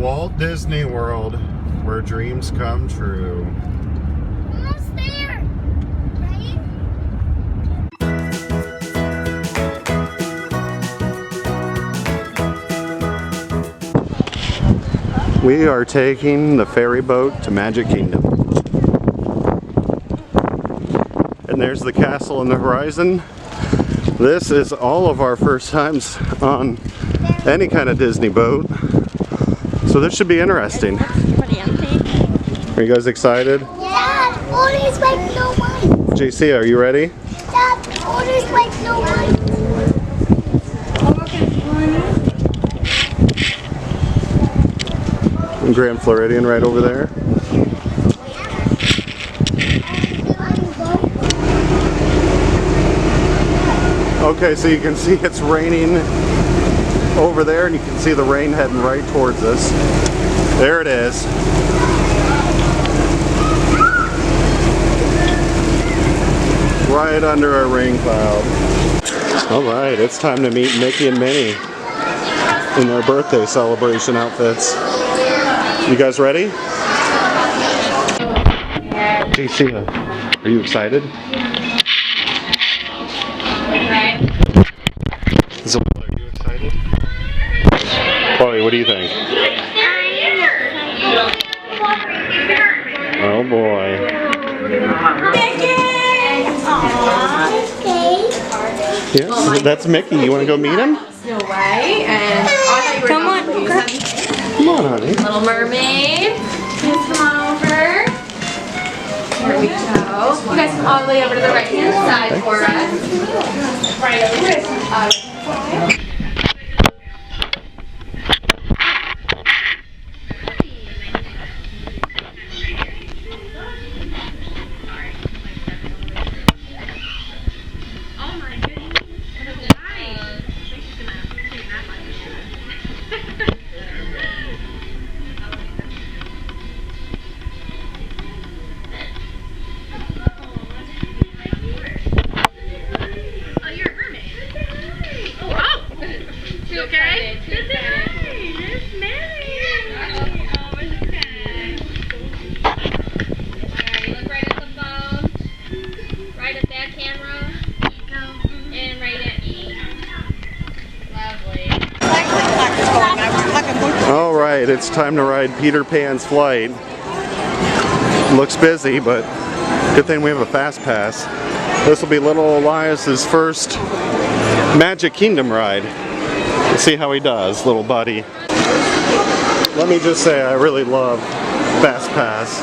Walt Disney World, where dreams come true. Almost there, right? We are taking the ferry boat to Magic Kingdom. And there's the castle on the horizon. This is all of our first times on any kind of Disney boat. So this should be interesting. Are you guys excited? Dad, orders like no one. Jacea, are you ready? Dad, orders like no one. Grand Floridian right over there. Okay, so you can see it's raining over there, and you can see the rain heading right towards us. There it is. Right under our rain cloud. Alright, it's time to meet Mickey and Minnie in their birthday celebration outfits. You guys ready? Jacea, are you excited? So, are you excited? Chloe, what do you think? Oh boy. Yes, that's Mickey. You want to go meet him? Snow White and come on, Come on, honey. Little Mermaid. Please come on over. Here we go. You guys come all the way over to the right hand side for us. Right over here. Alright, it's time to ride Peter Pan's flight. Looks busy, but good thing we have a fast pass. This will be little Elias's first Magic Kingdom ride. Let's see how he does, little buddy. Let me just say, I really love fast pass.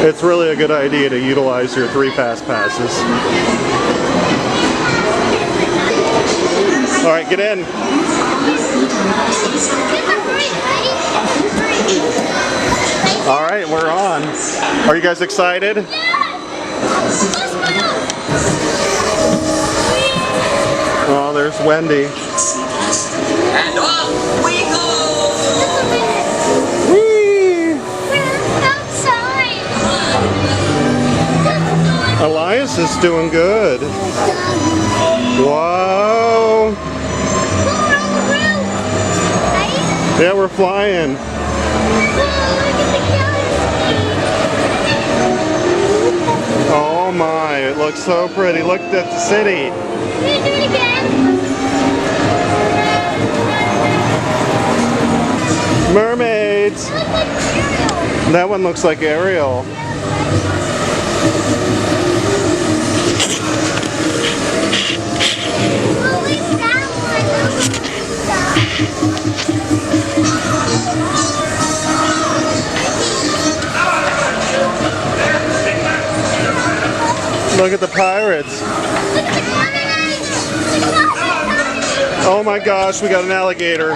It's really a good idea to utilize your 3 fast passes. All right, get in. All right, we're on. Are you guys excited? Oh, there's Wendy. And off we go! Elias is doing good. Wow. Yeah, we're flying. Oh my, it looks so pretty. Look at the city. Can you do it again? Mermaids. That one looks like Ariel. Look at the pirates. Oh my gosh, we got an alligator.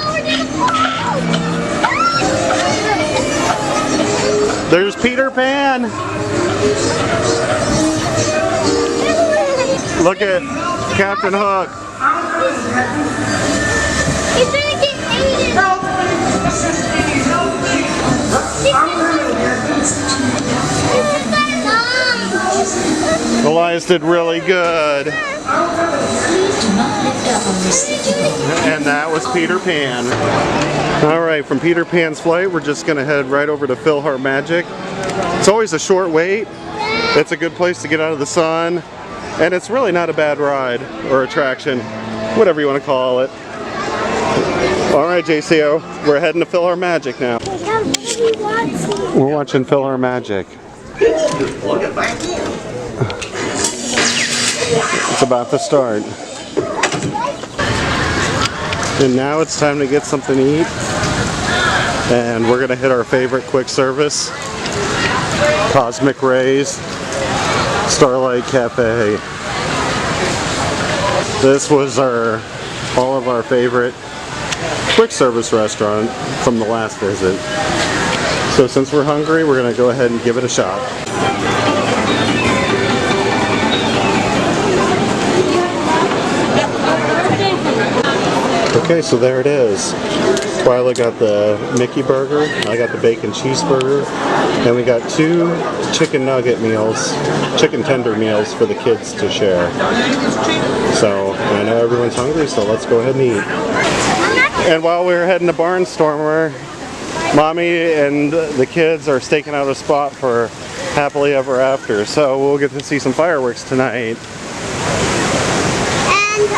There's Peter Pan. Look at Captain Hook. He's gonna get eaten. guys did really good. And that was Peter Pan. Alright, from Peter Pan's flight, we're just going to head right over to Philhar Magic. It's always a short wait. It's a good place to get out of the sun. And it's really not a bad ride or attraction, whatever you want to call it. Alright, Jacea, we're heading to Philhar Magic now. We're watching Philhar Magic. It's about to start. And now it's time to get something to eat. And we're going to hit our favorite quick service, Cosmic Rays Starlight Cafe. This was all of our favorite quick service restaurant from the last visit. So since we're hungry, we're going to go ahead and give it a shot. Okay, so there it is. Twyla got the Mickey burger, I got the bacon cheeseburger, and we got 2 chicken nugget meals, chicken tender meals for the kids to share. So I know everyone's hungry, so let's go ahead and eat. And while we were heading to Barnstormer, Mommy and the kids are staking out a spot for Happily Ever After, so we'll get to see some fireworks tonight. And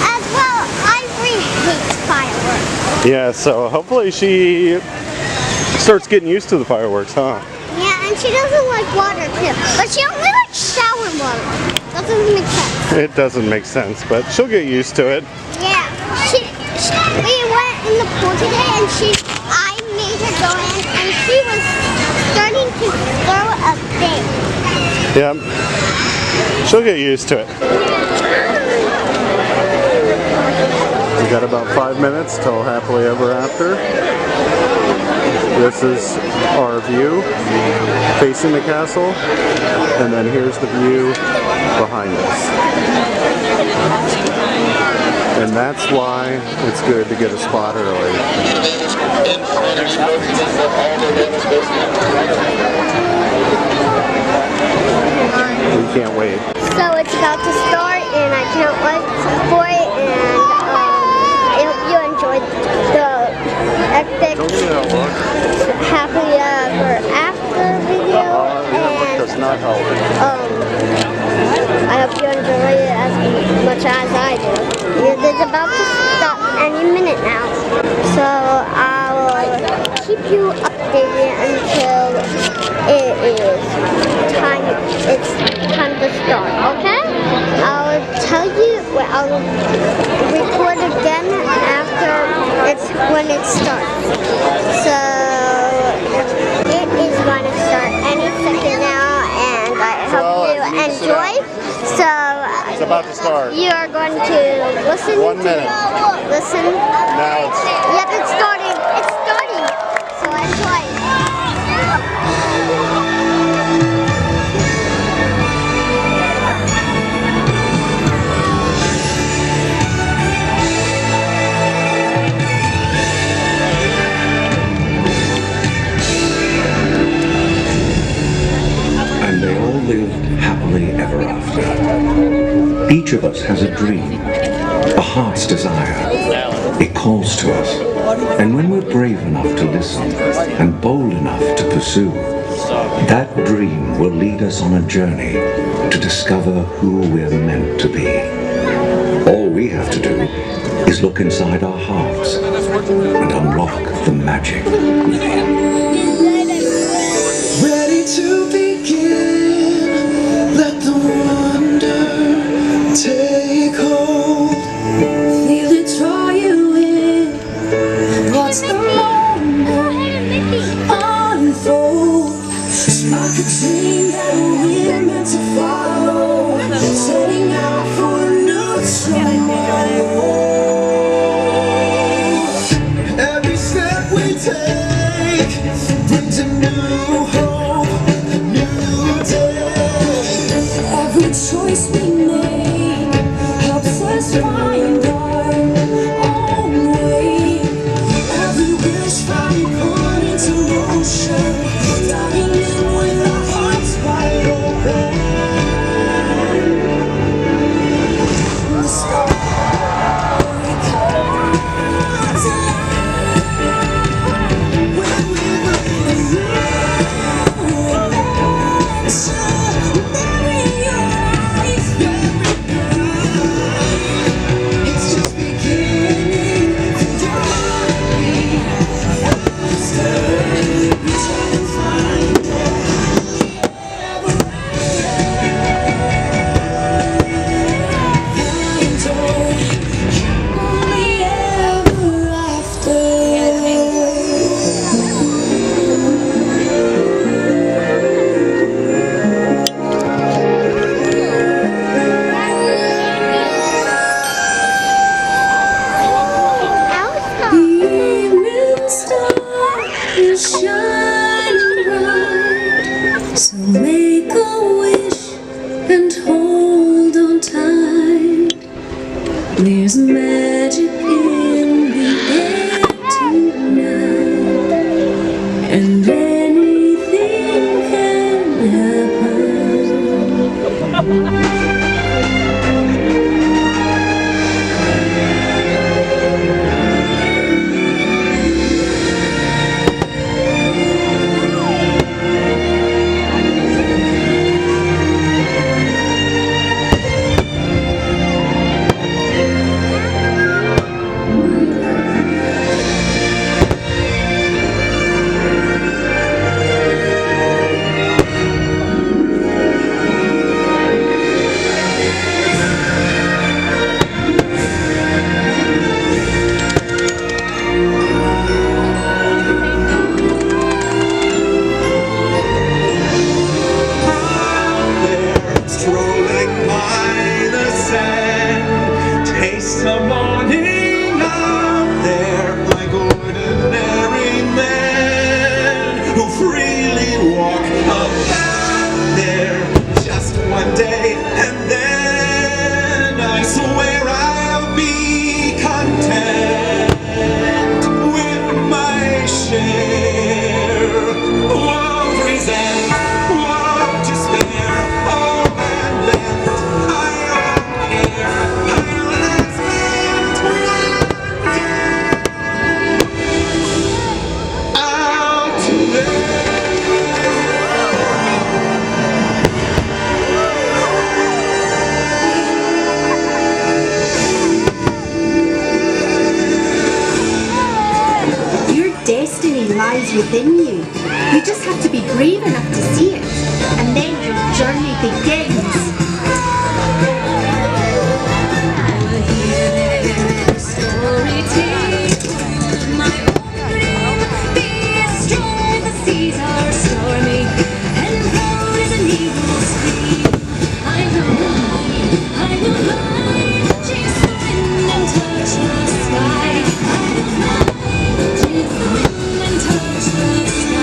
as well, Ivory hates fireworks. Yeah, so hopefully she starts getting used to the fireworks, huh? Yeah, and she doesn't like water too. But she only likes shower water. That doesn't make sense. It doesn't make sense, but she'll get used to it. Yeah, we went in the pool today and I made her go in and she was starting to throw a thing. Yep. She'll get used to it. We got about 5 minutes till Happily Ever After. This is our view facing the castle, and then here's the view behind us. And that's why it's good to get a spot early. We can't wait. So it's about to start and I can't wait for it, and I hope you enjoyed the epic Happily Ever After video, and I hope you enjoy it as much as I do. It's about to start any minute now, so I will keep you updated until it's time to start, okay? I'll tell you, I'll record again after when it starts. So it is going to start any second now, and I hope you enjoy. So It's about to start. you are going to listen. 1 minute. Listen. Now it's... Yep, it's starting. It's starting. So enjoy. And they all lived happily ever after. Each of us has a dream, a heart's desire. It calls to us. And when we're brave enough to listen and bold enough to pursue, that dream will lead us on a journey to discover who we're meant to be. All we have to do is look inside our hearts and unlock the magic within. Ready to begin, let the wonder take hold. Feel it draw you in, watch the moment unfold. It's like a dream that we're meant to follow, setting out for a new tomorrow. Every step we take brings a new hope, a new day. Every choice we make helps us find our own way. Every wish found put into motion, diving in with our hearts wide open. So bury your eyes, bury your eyes. It's just beginning to die. Faster, we try to find only ever after. The evening star is shining bright, so make a wish and hold on tight. There's magic in the air tonight, and anything can happen. Strolling by the sand, taste the morning out there like ordinary men who freely walk about there. Just one day and then I swear I'll be content with my share of resent, of despair. Your destiny lies within you. You just have to be brave enough to see it, and then your journey begins. Story takes my own dream. Be as strong, the seas are stormy, and proud as an eagle's scream. I will fly, chase the wind and touch the sky. I will fly, chase the wind and touch the sky.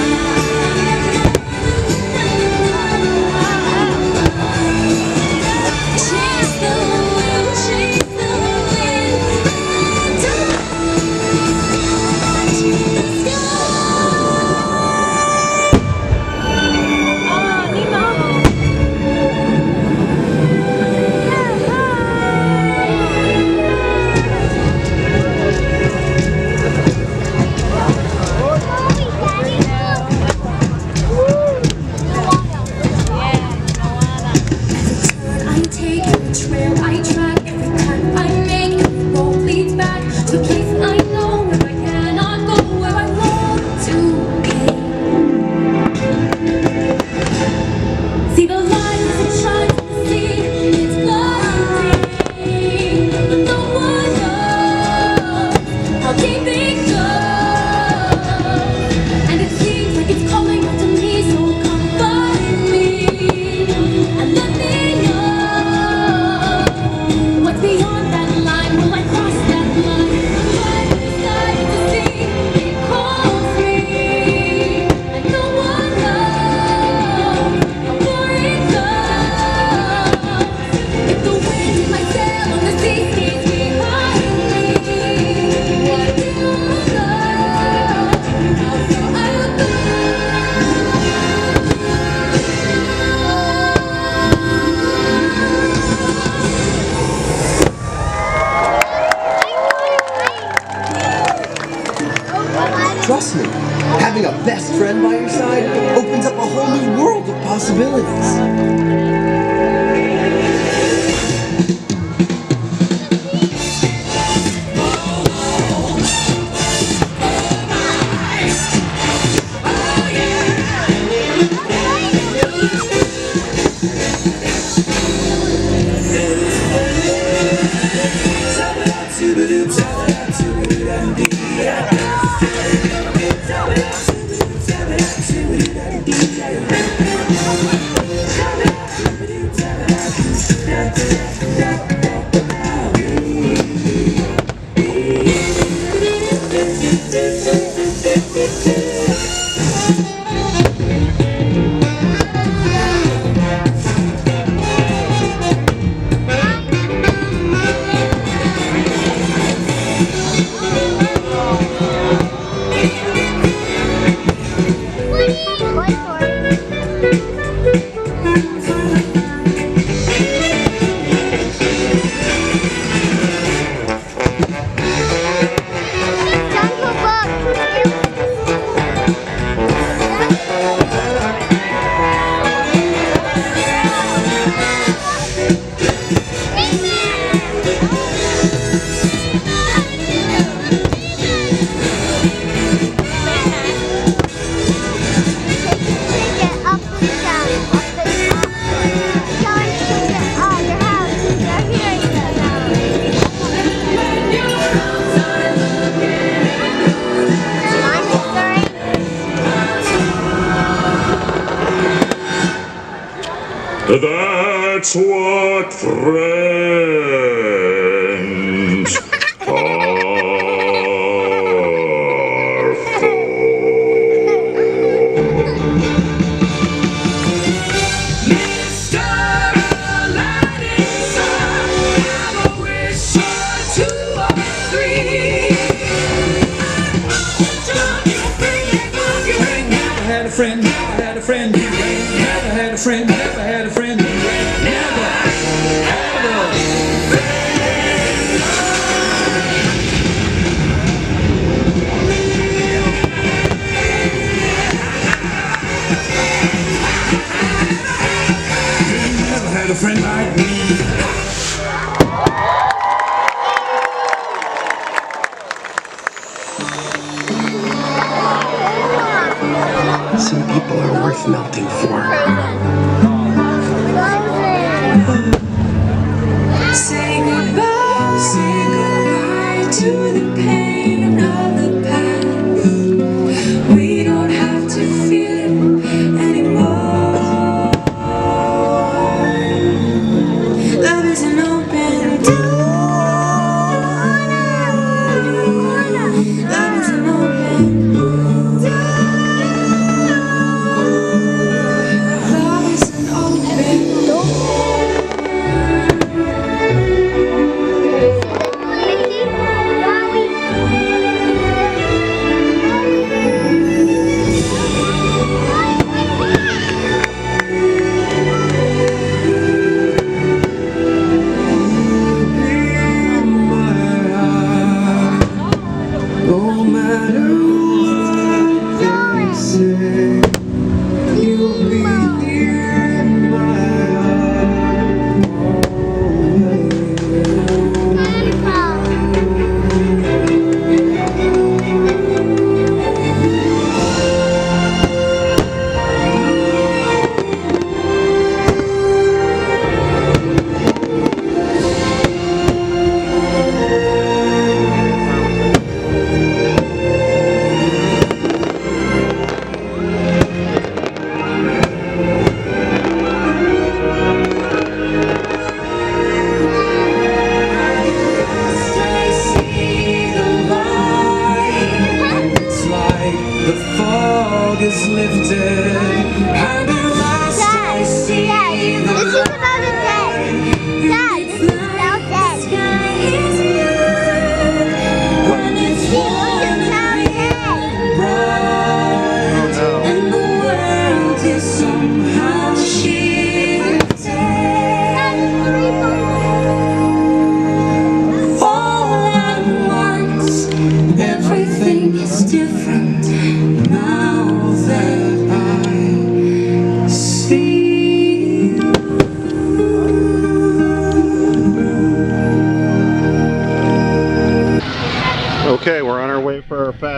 possibilities. That's what friends are for. Mr. Aladdin, sir, have a wish or two or three. Never had a friend, never had a friend, never had a friend, never had a friend, never, ever. Never had a friend like me. Some people are worth melting for.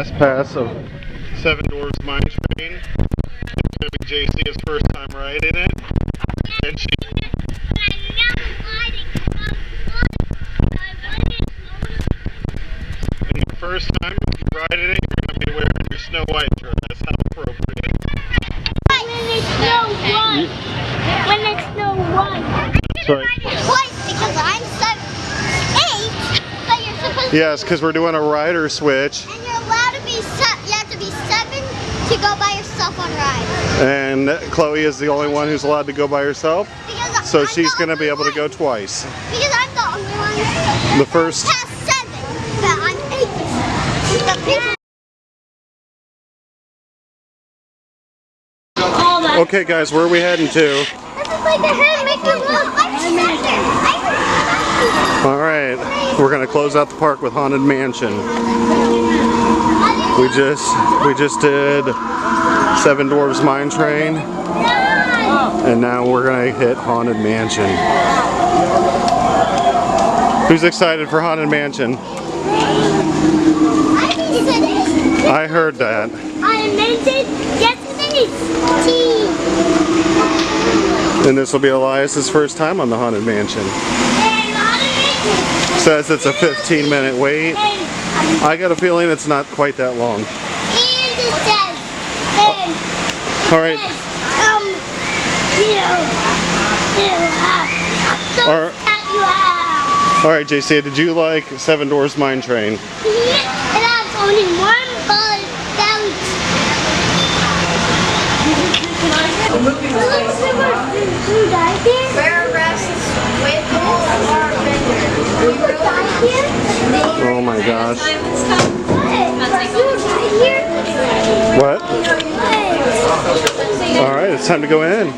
fast pass of Seven Dwarfs Mine Train. It's going to be Jacea's first time riding it. And she... And your first time riding it, you're going to be wearing your Snow White dress. How appropriate. When it's no one. That's right. Twice because I'm 8, but you're supposed to. Yes, because we're doing a rider switch. And you're allowed to be you have to be 7 to go by yourself on rides. And Chloe is the only one who's allowed to go by herself. Because So I'm she's the going to be only able to one. go twice. Because I'm the only one. The first... Past 7, but I'm 8. The people. Okay guys, where are we heading to? This is like a hand making look like Alright, we're going to close out the park with Haunted Mansion. We just did Seven Dwarfs Mine Train, and now we're going to hit Haunted Mansion. Who's excited for Haunted Mansion? I heard that. I meant it yesterday. And this will be Elias's first time on the Haunted Mansion. Says it's a 15-minute wait. I got a feeling it's not quite that long. All right. All right, Jacea, did you like Seven Dwarfs Mine Train? It has only one bullet belt. Where rests with our Oh my gosh. What? All right, it's time to go in.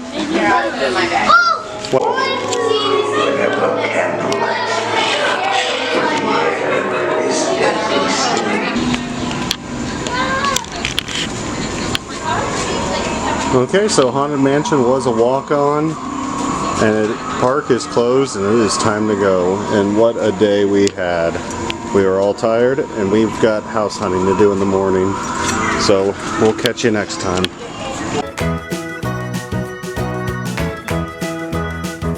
Okay, so Haunted Mansion was a walk-on, and the park is closed, and it is time to go. And what a day we had. We are all tired, and we've got house hunting to do in the morning. So we'll catch you next time.